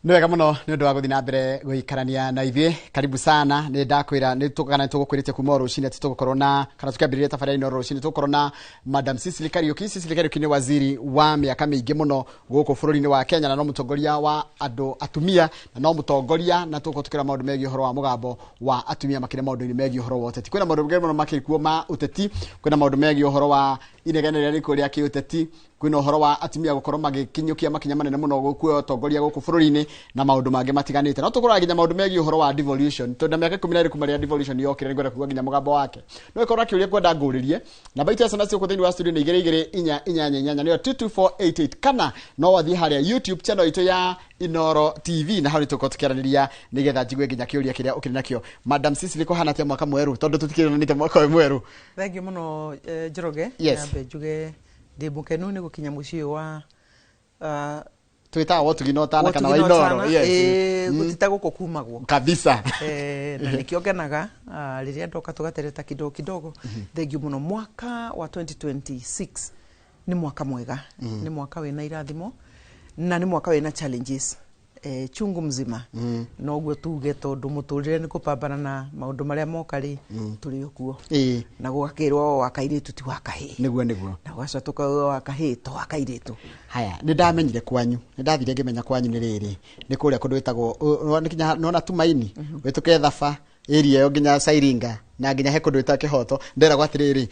Nwega muno ni undu wa guthina mbere guikarania na ithuĩ. Karibu sana. Ni ndakwira ni tukana tugukwirite kuma rucini ati tugukorwo na kana tukambiriria tabarĩra ino rucini tugukorwo na Madam Cecily Kariuki. Cecily Kariuki ni waziri wa miaka mingi muno guku bũrũri-inĩ wa Kenya na no mũtongoria wa andu atumia na no mũtongoria na tukira maundu megiĩ ũhoro wa mũgambo wa atumia makĩria maundu-inĩ megiĩ ũhoro wa ũteti. Kwĩna maundu megiĩ muno makĩrikuo ma ũteti, kwĩna maundu megiĩ ũhoro wa inegene rĩrĩa rĩkuo rĩa kĩũteti, kwĩna ũhoro wa atumia gukorwo magĩkinyũkia makinya manene muno gũkuo ũtongoria gũkũ bũrũri-inĩ na maundu mangĩ matiganĩte. No tũkũrora nginya maundu megiĩ ũhoro wa devolution. Tondũ mĩaka 12 kuma rĩrĩa devolution yokire nĩngwenda kugua nginya mũgambo wake. No ikorwo akĩũria kwenda ngũrĩrie. Namba itu ya sana cio thĩinĩ wa studio nĩ 22488 nĩyo 22488 kana no wathiĩ harĩa YouTube channel itu ya Inoro TV na hau nĩtũkorwo tũkĩaranĩria nĩgetha njigue nginya kĩũria kĩrĩa ũkĩrĩ nakĩo. Madam Cecily kũhana atĩa mwaka mwerũ tondũ tũtikĩranĩte mwaka mwerũ. Thank you muno Njoroge. Yes. Njuge ndi mukenu ni gukinya muciĩ wa twita wotuginotana kana wa Inoro. Yes. Gutita guko kumagwo kabisa. Na nikiongenaga riria ndoka tugatereta kidogo. Thank you muno. Mwaka wa 2026 ni mwaka mwega. Ni mwaka wina irathimo na ni mwaka wina challenges chungu mzima. Noguo tuge tondu muturire ni kupambana na maundu maria mokari turi okuo. Na gwakirwo wakairitu ti wakahi. Niguo na gwacatuka wakahi to wakairitu. Haya ni ndamenyire kwanyu. Ni ndathire ngimenya kwanyu ni riri. Ni kuria kundu wetagwo nikinya nona Tumaini. Wetuke Thaba area yo nginya Sairinga na nginya he kundu weta Kihoto. Ndera gwatiriri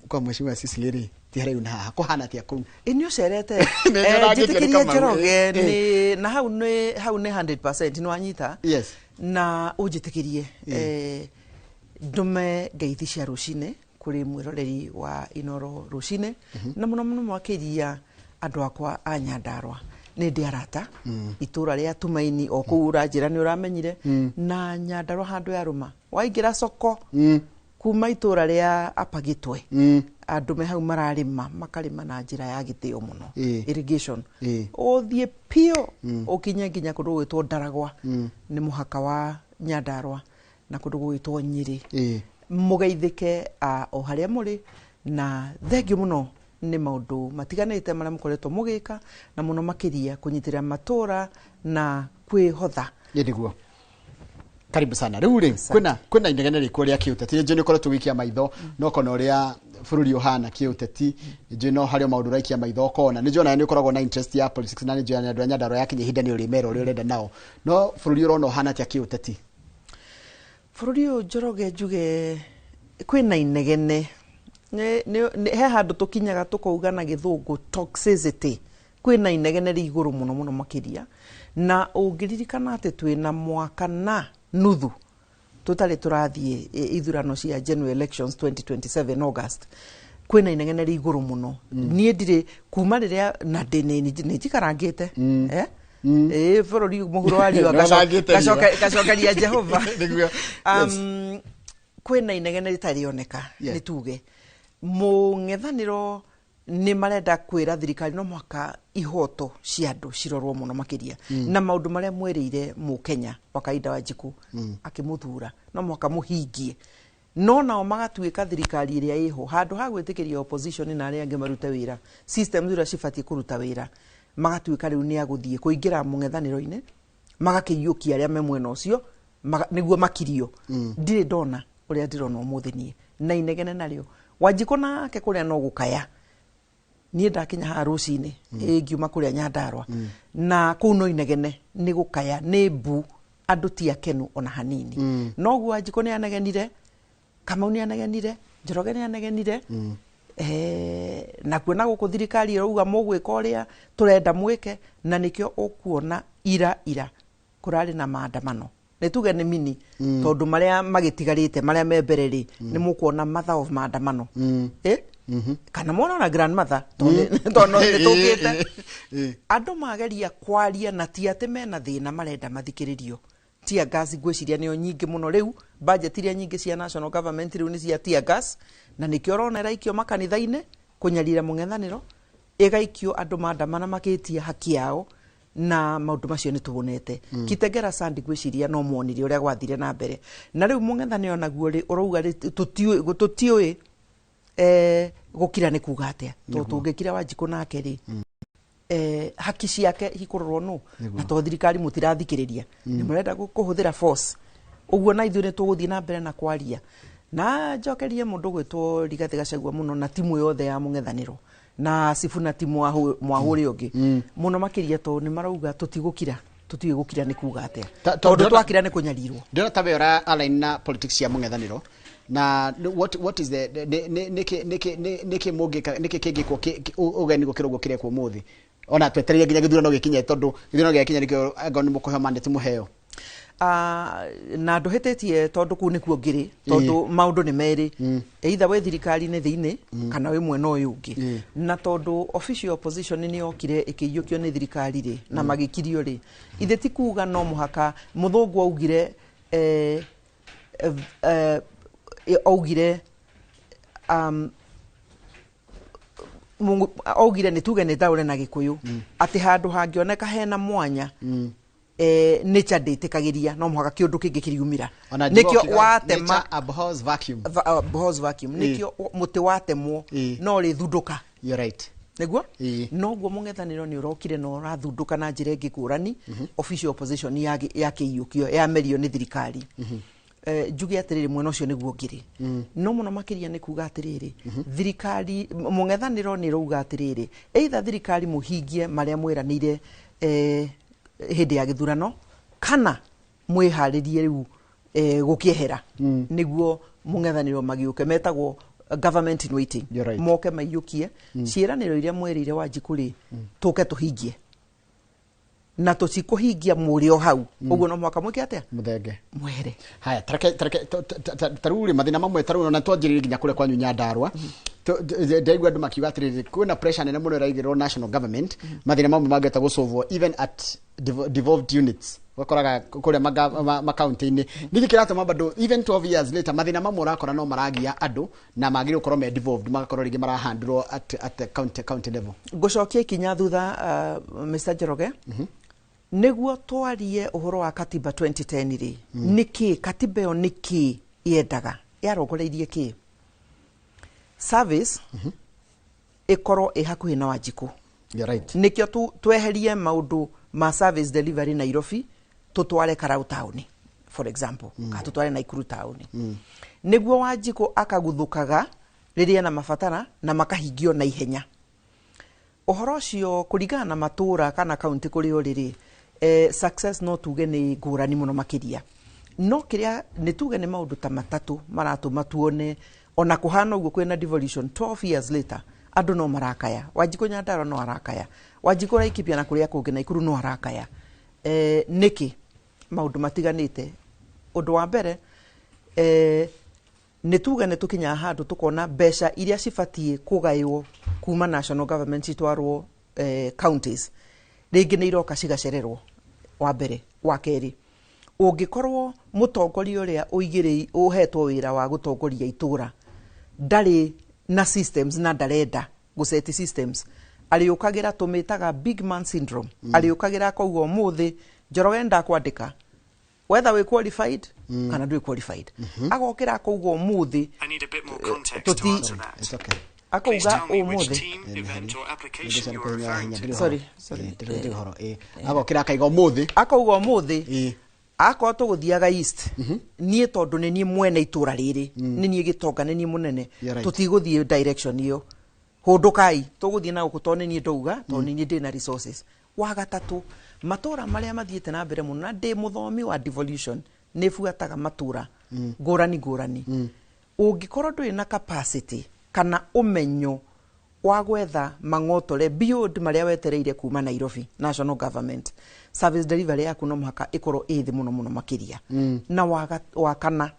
kwa mheshimiwa Cecily ri tihareu na haha kuhana atia kuu. Inyo cerete jitikirie Njoroge ni na hau ni 100% ni wanyita. Yes. Na ujitikirie ndume ngeithi cia rucine kuri mwiroreri wa Inoro rucine na muno mwakiria andu akwa a Nyandarua ni ndi arata itura ria Tumaini o kuura njira ni uramenyire na Nyandarua handu ya ruma waingira soko kuma itura ria Apagitwe andu me hau mararima makarima na njira ya gitio muno irrigation othie pio ukinya nginya kundu gwitwo Ndaragwa ni muhaka wa Nyandarua na kundu gwitwo Nyiri mugeithike o haria muri na thank you muno ni maundu matiganite maria mukoretwo mugika na muno makiria kunyitira matura na kwihotha niguo. Karibu sana. Riu ri kwina inegene rikuo ria kiuteti. Nje ni ukorwo tugikia maitho no kona uria bururi uhana kiuteti. Nje no hario maundu raikia maitho kona. Nje ona ni ukoragwo na interest ya politics na nje ya andu a Nyandarua yakinye hinda ni urimero uri urenda nao. No bururi urona uhana atia kiuteti. Bururi Njoroge njuge kwina inegene he handu tukinyaga tukauga na githungu toxicity. Kwina inegene ri iguru muno makiria na ungiririkana ati twina mwaka na nuthu tutari turathie ithurano cia general elections 2027 August. Kwina inegene ri iguru muno. Nie ndire kuma riria na ndene ni jikarangite bururi muhuro wa riwa gacokeria Jehova. Kwina inegene ritarioneka ni tuge mung'ethaniro ni marenda kwira thirikari no mwaka ihoto cia andu cirorwo muno makiria na maundu maria mwereire mu Kenya wakaida wa Njiku akimuthura no mwaka muhingie no nao magatuika thirikari iria iho handu ha gwitikiria opposition na aria ange marute wira system zira cibati kuruta wira magatuika riu ni aguthie kuingira mung'ethaniro-ini magakiyukia aria me mwena ucio niguo makirio ndire ndona uria ndirona umuthini na inegene nario Wanjiku nake kuria no gukaya nie ndakinya ha rucini ngiuma kuria Nyandarua na kuno inegene ni gukaya ni mbu andu ti akenu ona hanini no guo Wanjiku ni anegenire Kamau ni anegenire Njoroge ni anegenire na kuona guku thirikari iruga mugwika uria turenda mwike na nikio ukuona ira kurari na maandamano nituge ni mini tondu maria magitigarite maria membereri ni mukuona mother of maandamano kana mwana na grandmother tono nitugite andu mageria kwaria na ti ate mena thina marenda mathikiririo tia gas gwiciria nio nyingi muno riu budget iria nyingi cia national government riu ni cia tia gas na nikio rona raikio makanitha-ine kunyarira mung'ethaniro igaikio andu maandamana makitia haki yao na maundu macio ni tubonete Kitengera Sandi gwiciria no muonire uria gwathire na mbere na riu mung'ethaniro naguo ri urouga ri tutiui gukira ni kuga atia tungikira Wanjiku nake ri haki ciake ikurorwo no na to thirikari mutirathikiriria ni murenda kuhuthira force uguo na ithuĩ nĩ tũgũthiĩ na mbere na kwaria na njokerie mũndũ gwĩtwo Rigathĩ Gachagua mũno na timu yothe ya mũng'ethanĩro na Sifuna timu mwahũrĩ ũngĩ mũno makĩria to nĩ marauga tũtigũkira nĩ kuga atĩa tondũ twakira nĩ kũnyarirwo ndĩrona ta wĩra align na politics ya mũng'ethanĩro na what is the niki kĩngĩkwo ũgeni gũkĩrwo kĩrekwo mũthĩ ona twetereire nginya gĩthurano gĩkinye tondũ gĩthurano gĩkinye nĩkĩo anga nĩ mũkũheo mandate mũheo na ndũhĩtĩtie tondũ kũu nĩkuo ngĩrĩ tondũ maũndũ nĩ merĩ either we thirikari nĩ thĩinĩ kana we mwena ũyũ ũngĩ na tondũ official opposition nĩ yokire ĩkĩiyũkio nĩ thirikari rĩ na magĩkirio rĩ ithe ti kuga no mũhaka mũthũngũ augire nĩ tuge nĩ ndaũre na Gĩkũyũ atĩ handũ hangĩoneka hena mwanya nature ndĩtĩkagĩria no mũhaka kĩũndũ kĩngĩ kĩriumĩra nĩkĩo watema abhors vacuum nĩkĩo mũtĩ watemwo no rĩthundũka you're right nĩguo noguo mũng'ethanĩro nĩ ũrokire na ũrathundũka na njĩra ĩngĩ ngũrani official opposition yakĩiyũkio yamerio nĩ thirikari njuge atĩrĩrĩ mwena ũcio nĩguo ngĩrĩ no mũno makĩria nĩ kuga atĩrĩrĩ thirikari mũng'ethanĩro nĩ rauga atĩrĩrĩ either thirikari mũhingie marĩa mwĩranĩire hĩndĩ ya gĩthurano kana mwĩharĩrie rĩu gũkĩehera nĩguo mũng'ethanĩro magĩũke metagwo government in waiting moke maiyũkie ciĩranĩro iria mwĩrĩire Wanjikũ rĩ tũke tũhingie na tũcikũhingia mũrĩ o hau ũguo no mwaka mwĩke atĩa mũthenge mwehere haya taruri mathina mamwe taruri na twanjĩrĩrie nginya kũrĩa kwanyu Nyandarua ndaigua andũ makiuga atĩrĩrĩ kwĩna pressure nene mũno ĩraigĩrĩrwo national government mathina mamwe mangĩhota gũsolvwo even at devolved units wakoraga kũrĩa makaunti-inĩ nĩkĩ kĩratũma bado even 12 years later mathina mamwe ũrakora no maragia andũ na magĩrĩirwo gũkorwo me devolved magakorwo rĩngĩ marahandĩrwo at county level ngũcokia ikinya thutha Mr. Njoroge nĩguo twarie ũhoro wa katiba 2010 rĩ nĩkĩ katiba ĩyo nĩkĩ yendaga yarongoreirie kĩ service ĩkorwo ĩhakuhĩ na Wanjikũ nĩkĩo tweherie maũndũ ma service delivery Nairobi tutware Karau town for example ka tutware Naikuru town nĩguo Wanjikũ akaguthũkaga rĩrĩa na mabatara na makahingio na ihenya ũhoro ũcio kũringana na matũra kana kaunti kũrĩ o rĩrĩ success no tuge nĩ ngũrani mũno makĩria no kĩrĩa nĩ tuge nĩ maũndũ ta matatũ maratũma tuone ona kũhana ũguo kwĩna devolution 12 years later andũ no marakaya Wanjikũ Nyandarua no arakaya Wanjikũ Laikipia na kũrĩa kũngĩ Naikuru no arakaya nĩkĩ maũndũ matiganĩte ũndũ wa mbere nĩ tuge nĩ tũkinya handũ tũkona mbeca iria cibatiĩ kũgaywo kuma national government citwarwo counties rĩngĩ nĩ iroka cigacererwo wa mbere wa kerĩ ũngĩkorwo mũtongoria ũrĩa ũhetwo wĩra wa gũtongoria itũra ndarĩ na systems na ndarenda gũseti systems arĩũkagĩra tũmĩtaga big man syndrome arĩũkagĩra akauga ũmũthĩ Njoroge ndakwandĩka whether we qualified kana ndũĩ qualified agokĩra akauga ũmũthĩ akauga ũmũthĩ agokĩra akaiga ũmũthĩ akauga ũmũthĩ akorwo tũgũthiaga east niĩ tondũ nĩ niĩ mwene itũra rĩrĩ nĩ niĩ gĩtonga nĩ niĩ mũnene tũtigũthiĩ direction iyo hũndũkai tũgũthiĩ na gũkũ tondũ nĩ niĩ ndauga tondũ nĩ niĩ ndĩna resources wa gatatũ matũra marĩa mathiĩte na mbere mũno na ndĩ mũthomi wa devolution nĩ buataga matũra ngũrani ũngĩkorwo ndũrĩ na capacity kana ũmenyo wa gwetha mang'otore beyond marĩa wetereire kuma Nairobi national government service delivery yaku no mũhaka ĩkorwo ĩthĩ mũno makĩria na wa kana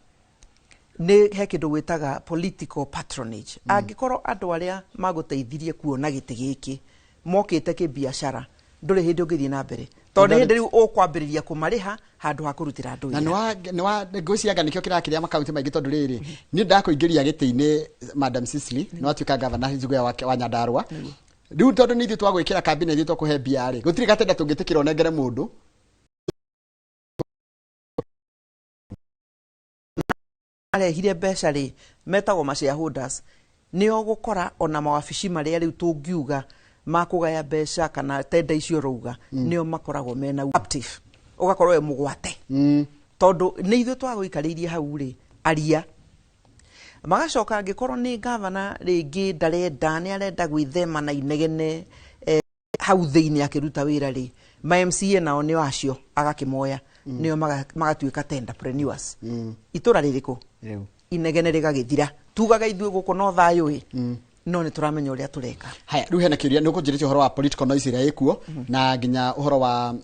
nĩ he kĩndũ gwĩtaga political patronage angĩkorwo andũ arĩa magũteithirie kuona gĩtĩ gĩkĩ mokĩte kĩbiacara ndũrĩ hĩndĩ ũngĩthiĩ na mbere tondũ hĩndĩ rĩu ũkwambĩrĩria kũmarĩha handũ ha kũrutĩra andũ na nĩ ngwĩciria nĩkĩo kĩrakĩrĩa makaunti maingĩ tondũ rĩrĩ nĩ ndakũingĩria gĩtĩ-inĩ Madam Cecily no atuĩka governor Njuguna wa Nyandarua rĩu tondũ nĩ ithuĩ twagwĩkĩra kambini ithuĩ twakũhe mbia rĩ gũtirĩ gatenda tũngĩtĩkĩra onengere mũndũ arehire mbeca rĩ metagwo ma shareholders nĩo gũkora ona mawabici marĩa rĩu tũngiuga makugaya mbeca kana tenda icio rouga nio makoragwo mena captive ugakorwo we mugwate tondu ni ithu twaguikaririe hau ri aria magacoka angikorwo ni governor ringi ndarenda ni arenda gwithema na inegene hau thiini akiruta wira ri ma MCA nao ni wacio agakimoya nio magatuika tenderpreneurs itura ririko inegene rigagithira tugaga ithuĩ guku no thayo no ni turamenya uria tureka haya riu hena kiuria ni ukunjirite uhoro wa political noise ria ikuo na nginya uhoro wa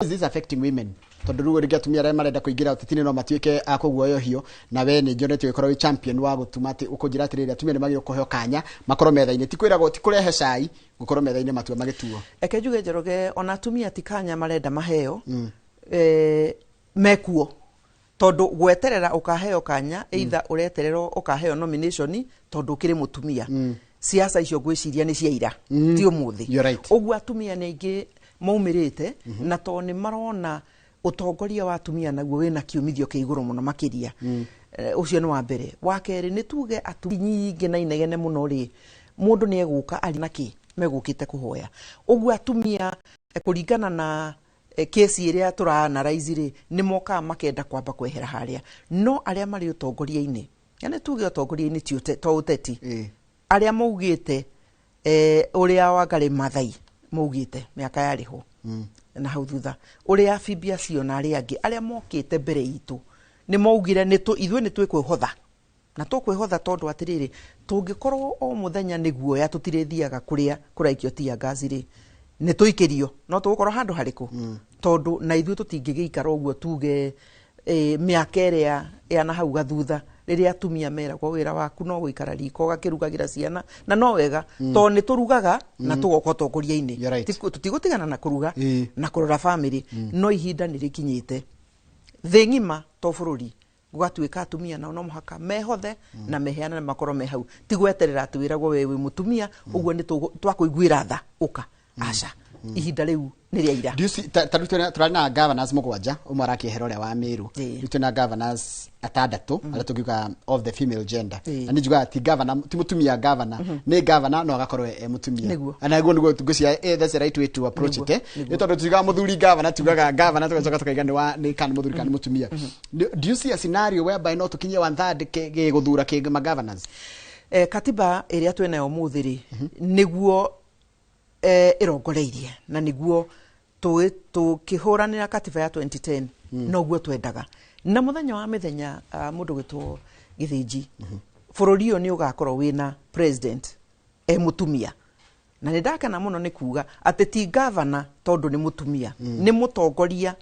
is this affecting women tondu riu ringi atumia aria marenda kuingira utitini no matuike akuguoyohio na we ni njonete ukorwo champion wa gutuma ati ukunjira atiriri atumia ni magiro kuheo kanya makorwo metha-ini ti kwiragwo ti kurehe cai gukorwo metha-ini matua magituo eke njuge Njoroge ona atumia ti kanya marenda maheo mekuo tondu gweterera ukaheo kanya either uretererwo ukaheo nomination tondu ukiri mutumia siasa icio gwiciria ni ciaira ti umuthi ugu atumia ni ingi maumirite na to ni marona utongoria wa atumia naguo wina kiumithio ke iguru muno makiria ucio ni wa mbere wa keri ni tuge atumia nyingi na inegene muno ri mundu ni eguka ari naki megukite kuhoya ugu atumia kuringana na kesi iria turaanalize ri ni moka makenda kwamba kwehera haria no aria mari utongoria-ini yani tuge utongoria-ini ti to uteti aria maugite uria Wangari Maathai maugite miaka yariho na hau thutha uria Phoebe Ciona aria angi aria mokite mbere itu ni maugire ni ithuĩ ni twĩkwĩhotha na tũkwĩhotha tondu atiriri tungikorwo o muthenya niguo ya tutirithiaga kuria kuraikio tia ngazi ri ni tuikirio no tugukorwo handu hariku tondu na ithuĩ tutingĩgĩikara ũguo tuge miaka iria ya na hau gathutha riria atumia meragwo wira waku no guikara riko gakirugagira ciana na no wega to ni turugaga na tugoko tongoria-ini tutigũtigana na kuruga na kurora family no ihinda ni rikinyite thĩ ng'ima to bururi gugatuika atumia na no muhaka mehothe na meheana na makorwo me hau tigweterera atwiragwo we mutumia uguo ni twakuiguira tha uka aca ihinda riu ni ria ira turari na governors mugwanja umwe arakihera uria wa Meru ritu na governors atandatu aria tungiuga of the female gender na ni juga ti governor ti mutumia governor ni governor no agakorwo mutumia ana guo niguo tungucia that's the right way to approach it ni tondu tuga muthuri governor tugaga governor tugacoka tukaiga ni kan muthuri kan mutumia do you see a scenario whereby no tukinyia 1/3 guthura ke ma governors katiba iria twenayo muthiri niguo irongoreirie na niguo tukihuranira katiba ya 2010 noguo twendaga na muthenya wa mithenya mundu gwitwo Githinji bururi yo ni ugakorwo wina president mutumia na ni ndakena muno ni kuga ati ti governor tondu ni mutumia ni mutongoria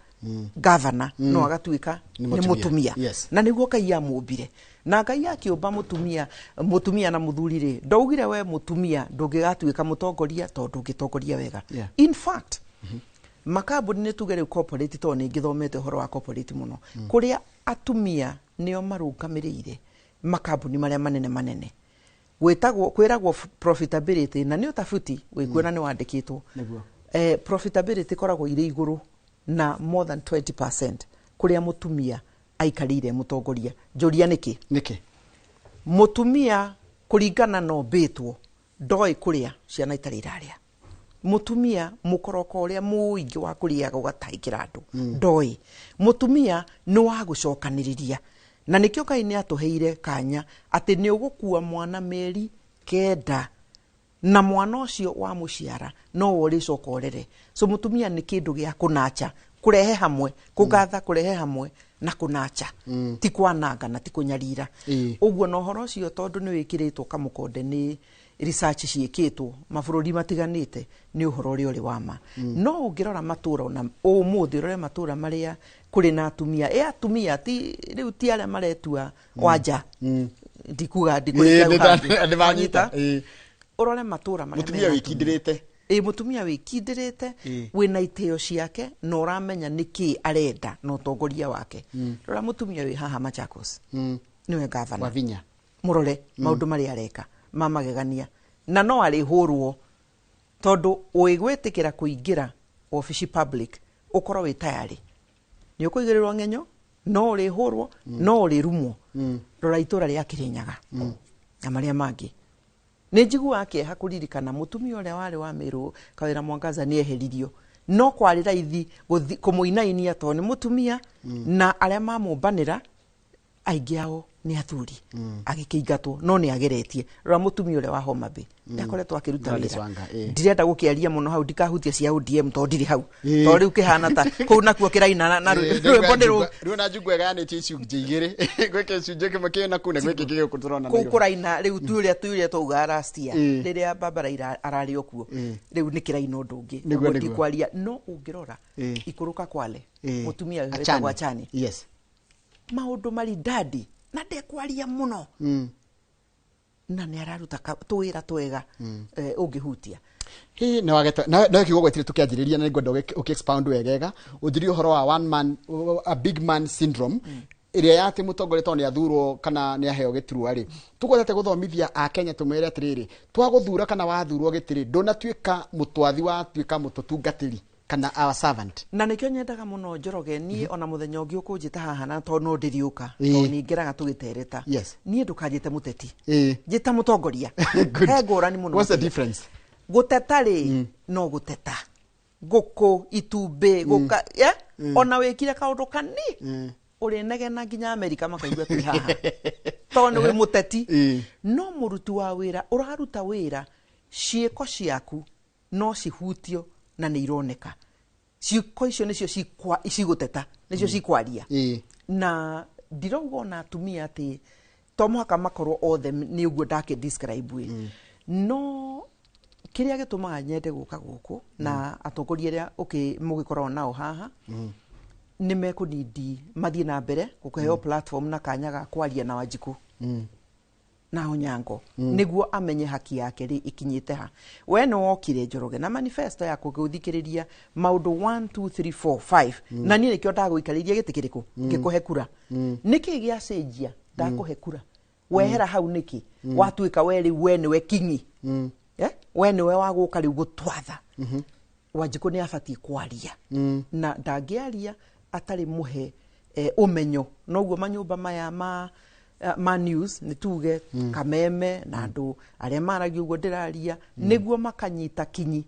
governor no agatuika ni mutumia na niguo Ngai amumbire na Ngai akiumba mutumia na muthuri ri ndaugire we mutumia ndungigatuika mutongoria tondu ngitongoria wega in fact makambuni ni tugere corporate to ni ngithomete horo wa corporate muno kuria atumia nio marungamirire makambuni maria manene gwitagwo kwiragwo profitability na ni utafuti wikuona ni wandikitwo profitability koragwo ire iguru na more than 20% kuria mutumia aikarire mutongoria njuria niki mutumia kuringana no betwo ndoi kuria ciana itari iraria mutumia mukoroko uria muingi wa kuriaga ugataikira andu ndoi mutumia ni wa gucokaniriria na nikio Ngai ni atuheire kanya ati ni ugukua mwana meri kenda na mwana ucio wa muciara no wori cokorere so mutumia ni kindu gia kunacha kurehe hamwe kugatha kurehe hamwe na kunacha ti kwananga na ti kunyarira uguo no horo ucio tondu ni wikiritwo kamukonde ni research ciikitwo mabururi matiganite ni uhoro uri wama no ungirora matura na umuthi rore matura maria kuri na atumia atumia ti riu ti aria maretua wanja ndikuga ndikuga urore matura maria mutumia wikindirite mutumia wikindirite wina iteo ciake no uramenya niki arenda no tongoria wake rora mutumia wi haha Machakos niwe governor Wavinya murore maundu mari areka mamagegania na no ari hurwo tondu uigwitikira kuingira office public ukoro wi tayari ni ukuigirirwo ngenyo no uri hurwo no uri rumwo rora itura ria Kirinyaga na maria mangi nä njigua akieha kuririkana mutumia uria wari wa Meru Kawira Mwangaza nä eheririo no kwarä raithi kå må inainia to nä mutumia na aria mamumbanä aingä ao nä athuri agä kä ingatwo no nä ageretie rora mutumia uria wa Homa Bay nä akoretwo akä ruta wä ra ndirenda gå kä aria må no hau ndikahutia cia ODM to ndirä hau to rä u kä hana ta kå u nakuo kä raina na rwä mbo nä rä na njungu ega tä icunjä igä rä gwä kä icunjä kä makä na kå ne gwä kä kä gå tå rona kå kå raina rä u tuä twauga rastia rä rä a Barbara ararä o kuo rä u nä kä raina å ndå å ngä ndikwaria no å ngä rora ikå rå ka Kwale mutumia wetagwo Achani maundu maridadi na ndekwaria muno na nä araruta twira twega ungihutia hi no ageta no kiugo gwetire tukianjiriria na ngwenda ukiexpound wegega uthiri uhoro wa one man a big man syndrome iria yati mutongore to ni athurwo kana ni aheo giturwa ri tugwetete guthomithia a Kenya tumere atiriri twaguthura kana wathurwo gitiri ndunatuika mutwathi wa tuika mututungatiri kana our servant na nikyo nyendaga muno Njoroge nie ona muthenya ungi ukunjita haha na to no ndiriuka to ningeraga tugitereta nie ndukanjite muteti njita mutongoria he ngurani muno what's the difference guteta ri no guteta guku itumbi guka ona wikire kaundu kani uri negena nginya Amerika makaigua twi haha to ni wi muteti no murutu wa wira uraruta wira ciiko ciaku no cihutio na nä ironeka ciiko icio nä cio cigåteta nä cio cikwaria na ndirauga ona atumia atä to mũhaka makorwo othe nä å guo ndakä describe no kä rä a gä tå maga nyende gå ka gå kå na atongoria rä a må gä korwo nao haha nä mekå nindi mathiä na mbere gå kåheo platform na kanya ga kwaria na Wanjiku na Onyango niguo amenye haki yake ri ikinyite ha we no wokire Njoroge na manifesto yako guthikiriria maundu 1 2 3 4 5 na ni nikyo ndagũikariria gitikiriku ngikuhe kura niki gia cenjia ndakuhe kura wehera hau niki watuika weri we ni we kingi we ni we waguka riu gutwatha Wanjiku ni abatie kwaria na ndangiaria atari muhe umenyo noguo manyumba maya ma news ni tuge kameme na andu aria maragia uguo ndiraria niguo makanyita kinyi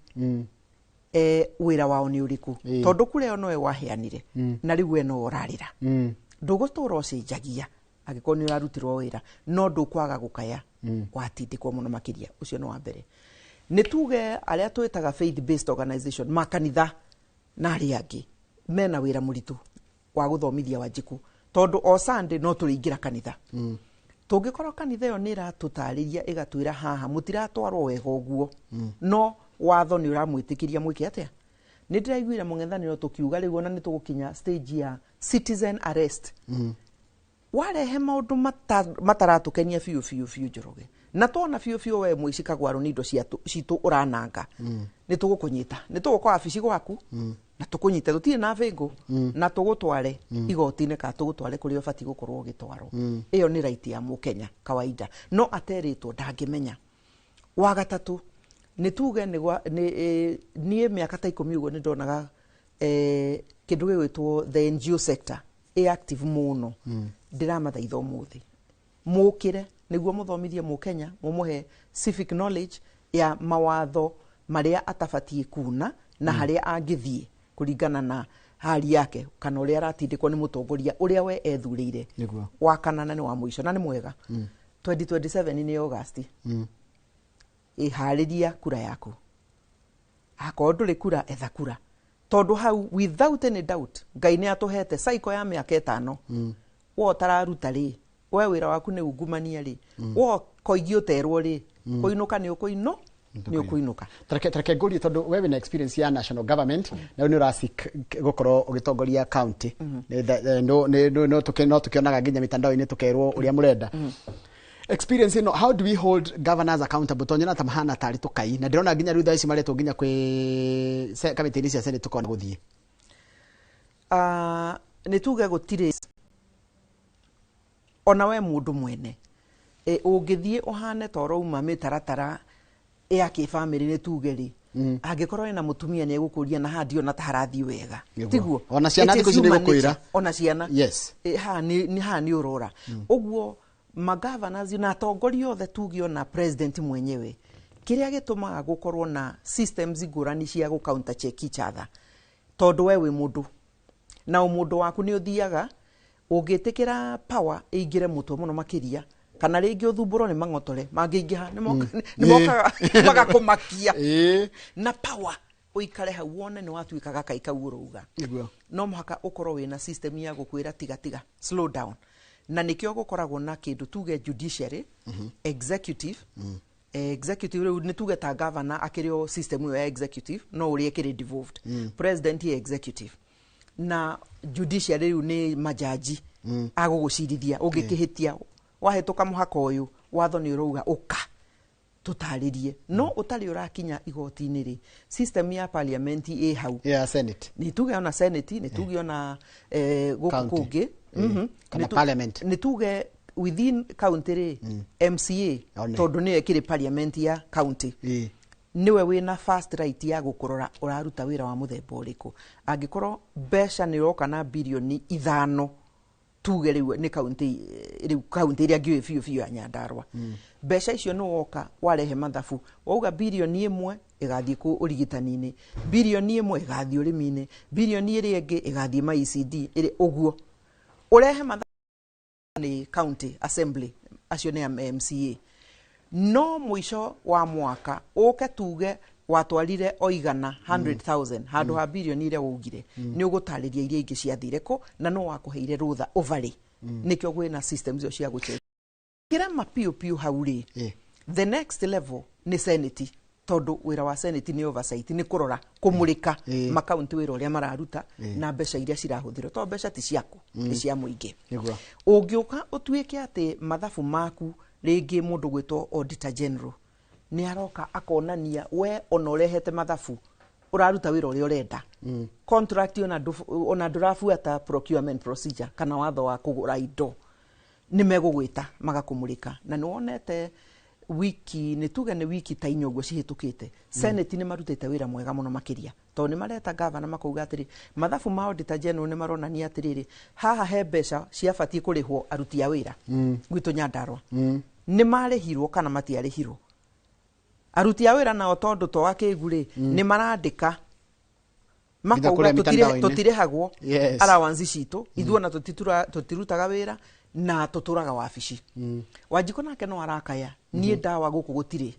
wira wao ni uriku tondu kure no we waheanire na riu we no urarira ndugutura ucenjagia agiko ni urarutirwo wira no ndukwaga gukaya watindikwo muno makiria ucio no wa mbere ni tuge aria twitaga faith based organization makanitha na aria angi mena wira muritu wa guthomithia Wanjiku tondu o Sunday no turingira kanitha tungikorwo kanitha yo nira tutariria igatwira haha mutiratwarwo wega uguo no watho ni uramwitikiria mwike atia ni ndiraiguira mung'ethaniro tukiuga riu ona ni tugukinya stage ya citizen arrest warehe maundu mataratukenia fiu Njoroge na tona fiu we muici kagwaro ni indo citu urananga ni tugukunyita ni tugukwa abici gwaku na tukunyite tutire na vengo na tugutware igotine ka tugutware kuri obati gukorwo gitwaro iyo ni right ya mukenya kawaida no ateritwo ndangimenya wa gatatu ni tuge ni miaka ta 10 ugo ni ndonaga kindu gigwitwo the NGO sector active muno ndiramathaitha umuthi mukire niguo muthomithie mukenya mumuhe civic knowledge ya mawatho maria atabatie kuna na haria angithie kuringana na hali yake kana uria aratindikwo ni mutongoria uria we ethurire wa kanana ni wa muico na ni mwega 2027 ni August ihariria kura yaku akorwo nduri kura etha kura tondu hau without any doubt Ngai ni atuhete cycle ya miaka 5 wo tararuta ri we wira waku ni ungumania ri wo koigio terwo ri kuinuka ni ukuino ni ukuinuka tareke nguri tondu we wina experience ya national government na ni urasik gukorwo ugitongoria county no tukionaga nginya mitandao ini tukerwo uria murenda experience ino how do we hold governors accountable tonyana tamahana tari tukai na ndirona nginya rutha ici mareto nginya kwi kamiti cia senate tukona guthie ni tuge gutire ona we mundu mwene ungithie uhane toro uma mitaratara ya kifamily ni tuge ri angikorwo na mutumia ni egukuria na handi ona taharathi wega tiguo ona ciana thiko cini gukuira ona ciana yes ha ni urora uguo magavana na atongoria othe tugio na president mwenyewe kiria gitumaga gukorwo na systems ngurani cia gu counter check each other tondu we wi mundu na mundu waku ni uthiaga ungitikira power ingire mutwe muno makiria kana ringi uthumburo ni mang'otore mangiingiha ni mokaga magakumakia na power uikare hau wone ni watuikaga kaikau uruga no muhaka ukorwo wina system ya gukwira tiga slow down na nikio gukoragwo na kindu tuge judiciary executive executive ni tuge ta governor akirio system ya executive no uri ekire devolved president ya executive na judiciary ni majaji agugucirithia ungikihitia wahituka muhaka uyu watho ni uruga uka tutaririe no utari urakinya igoti-ini ri system ya parliament i hau senate ni tuge ona senate ni tuge ona gukungi kana parliament ni tuge within county ri MCA tondu ni ekire parliament ya county niwe wina first right ya gukurora uraruta wira wa muthemba uriku angikorwo besha ni roka na bilioni 5 tuge riu ni county iria ngiwe fiu ya Nyandarua besha icio no woka warehe mathabu wauga bilioni 1 igathie ku urigitani-ini bilioni 1 igathie urimi-ini bilioni iri ingi igathie ma ECD iri uguo urehe mathabu ni county assembly acio ni MCA no mwisho wa mwaka uke tuge watwarire oigana 100,000 handu ha bilioni iria ugire ni ugutariria iria ingi ciathire ko na no wakuheire rutha ovary nikyo gwina systems cio cia guche kira mapiu hauri the next level ni senate tondu wira wa senate ni oversight ni kurora kumulika makaunti wira uria mararuta na mbeca iria cirahuthirwo to mbeca ti ciaku ni cia muingi ungiuka utuike ati mathabu maku ringi mundu gwitwo auditor general ni aroka akonania we ona urehete mathabu uraruta wira uria urenda contract ona ndurafuata procurement procedure kana watho wa kugura indo ni megugwita magakumulika na ni wonete wiki ni tuge ni wiki ta inyoguo cihitukite senate ni marutite wira mwega muno makiria to ni mareta governor makauga atiri mathabu ma auditor general ni maronania atiriri haha he mbeca ciabatie kurihwo aruti a wira gwitu Nyandarua ni marihirwo kana matiarihirwo aruti a wira nao tondu to wakiguri ni marandika makauga tutirehagwo allowance citu ithuona tutirutaga wira na tuturaga wabici Wanjiku nake no arakaya nie ndawa guku gutire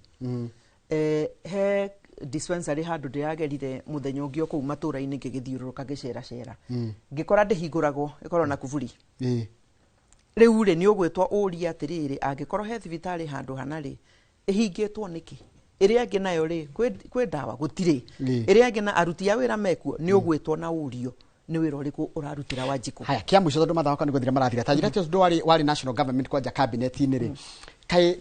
he dispensary handu ndiragerire muthenya ungi oku matura-ini ngigithiururuka gicera ngikora ndihinguragwo ikorwo na kuvuri riu ri ni ugwitwo uria atiriri angikorwo he thibitari handu hana ri ihingitwo niki iria ngi nayo ri kwi ndawa gutire iria ngi na aruti a wira mekuo ni ugwitwo na urio ni wira uriku urarutira Wanjiku haya kia mwisho tondu mathako ni guthira marathira tajira tio ndo wari national government kwanja cabinet ini ri kai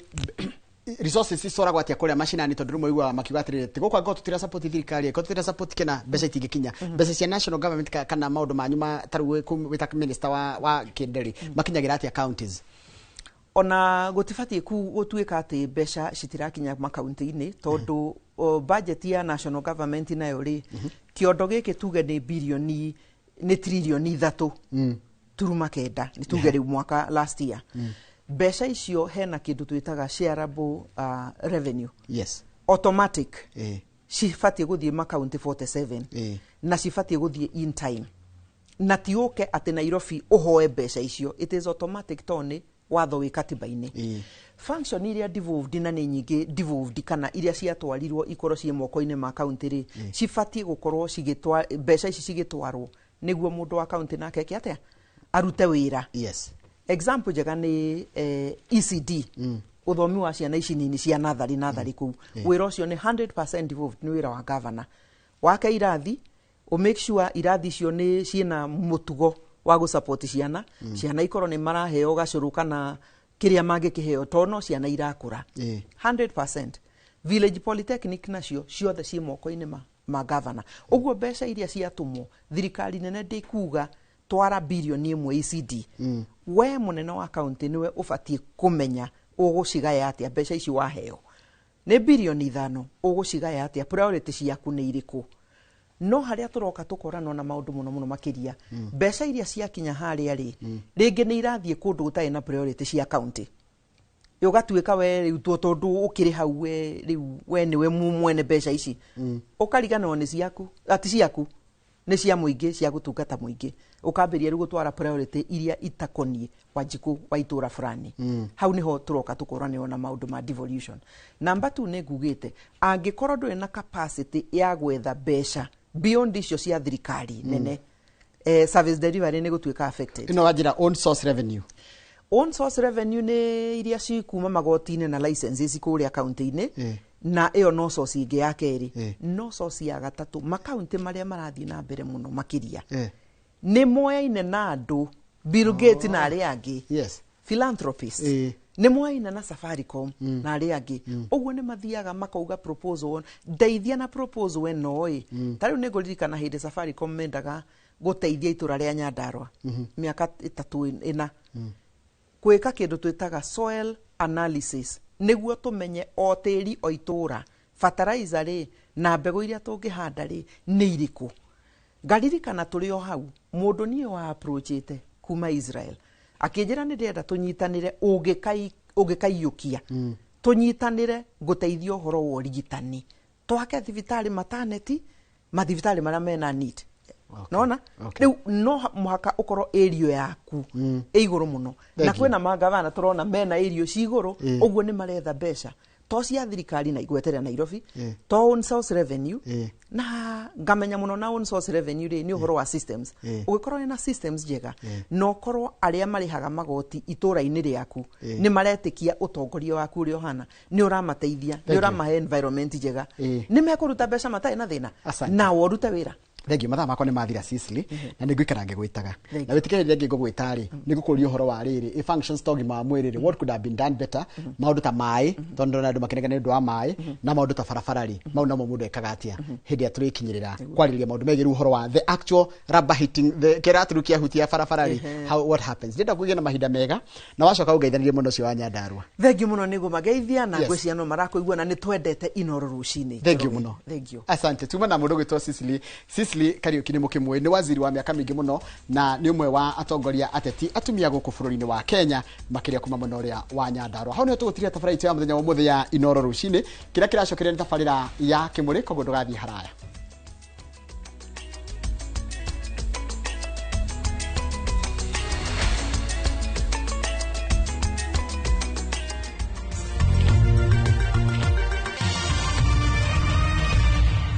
resources icoragwo atia kuria mashinani tondu rumwe igwa makiuga atiriri tigukwa ngo tutira support thirikari ko tutira support kena mbeca itingikinya mbeca cia national government kana maundu manyu taru wita minister wa kinderi makinyagira atia counties ona gutifatie gutuika ati mbeca citirakinya makaunti-ini tondu budget ya national government nayo ri kiondo giki tuge ni bilioni ni trilioni 3 turuma kenda ni tuge riu mwaka last year mbeca icio hena kindu twitaga shareable revenue automatic cifatie guthie makaunti 47 na cifatie guthie in time na tiuke ati Nairobi uhoe mbeca icio it is automatic toni watho wi katiba-ini function iria devolved na ni nyingi devolved kana iria ciatwarirwo ikorwo cie moko-ini ma county ri cifatie gukorwo cigitwa mbeca ici cigitwarwo niguo mundu wa county nake kiatia arute wira example njega ni ECD uthomi wa ciana ici nini cia nathari kuu wira ucio ni 100% devolved ni wira wa governor wake irathi o make sure irathi cio ni ciena mutugo wa gu support ciana ciana ikorwo ni maraheo gacuru kana kiria mangikiheo tono ciana irakura 100% village polytechnic nacio ciothe ci moko-ini ma governor uguo mbeca iria ciatumwo thirikari nene ndikuga twara bilioni 1 ECD we munene wa county niwe ufatie kumenya ugucigaya atia mbeca ici waheo ni bilioni 5 ugucigaya atia priority ciaku ni iriku no haria turoka tukorana na maundu muno makiria mbeca iria ciakinya haria ri ringi ni irathie kundu gutai na priority cia county yogatuika we riu tondu ukiri hau we riu we ni we mwene mbeca ici ukarigana ni ciaku ati ciaku ni cia muingi cia gutungata muingi ukambiria riu gutwara priority iria itakonie Wanjiku wa itura fulani hau niho turoka tukorane ona maundu ma devolution. Number 2 ni ngugite angikorwo ndwe na capacity ya gwetha mbeca beyond icio cia thirikari nene service delivery ni gutuika affected. Ino wajira own source revenue. Own source revenue ni iria cikuma magoti-ini na licenses kuria county-ini na iyo no source ingi ya keri no source ya gatatu makaunti maria marathii na mbere muno makiria ni moyaine na andu Bill Gates na aria angi philanthropists ni moyaine na Safaricom na aria angi uguo ni mathiaga makauga proposal ndeithia na proposal eno tariu ni nguririkana hindi Safaricom mendaga guteithia itura ria Nyandarua miaka 3 ina kwika kindu twitaga soil analysis niguo tumenye o tiri o itura fertilizer ri na mbegu iria tungihanda ri ni iriku. Ngaririkana turi o hau mundu nie wa approachite kuma Israel akinjira ni ndenda tunyitanire ugikaiyukia tunyitanire guteithio horo wa rigitani twake thibitari maternity mathibitari maria mena need. Nona riu no muhaka ukoro area yaku iguru muno na kwina magavana turona mena area ciguru uguo ni maretha mbeca to cia thirikari na igweterera Nairobi to own source revenue na ngamenya muno na own source revenue ri ni uhoro wa systems ugikorwo na systems jega no korwo aria marihaga magoti itura-ini riaku ni maretikia utongoria waku uri ohana ni uramateithia ni uramahe environment jega ni mekuruta mbeca matai na thina na worute wira. Thank you. Mathaa makwa ni mathira Sicily na niguikara ngigwitaga na witikire ngi ngugwitari nigukuria uhoro wa riri functions togi ma mwiriri what could have been done better maundu ta mai tondu na ndu makenega ni ndu wa mai na maundu ta barabarari mau namo mundu ekaga atia hindi ya turikinyirira kwariria maundu megiru uhoro wa the actual rubber hitting the keraturukia hutia barabarari how what happens ndenda kugia na mahinda mega na wacoka ugeithanirie muno cio wa Nyandarua. Thank you muno nigu mageithia na ngwiciano no marakoigua na ni twendete Inooro rucini. Thank you muno. Thank you. Asante. Tuma na mundu gwitwo Sicily Kariuki ni mukimwe ni waziri wa miaka mingi muno na ni umwe wa atongoria ateti atumia guku bururi-ini wa Kenya makiria kuma mwena uria wa Nyandarua. Hau ni tugutiria tabarira ya muthenya wa muthenya Inooro rucini kira kiracokeria ni tabarira ya kimuri koguo ndugathie haraya.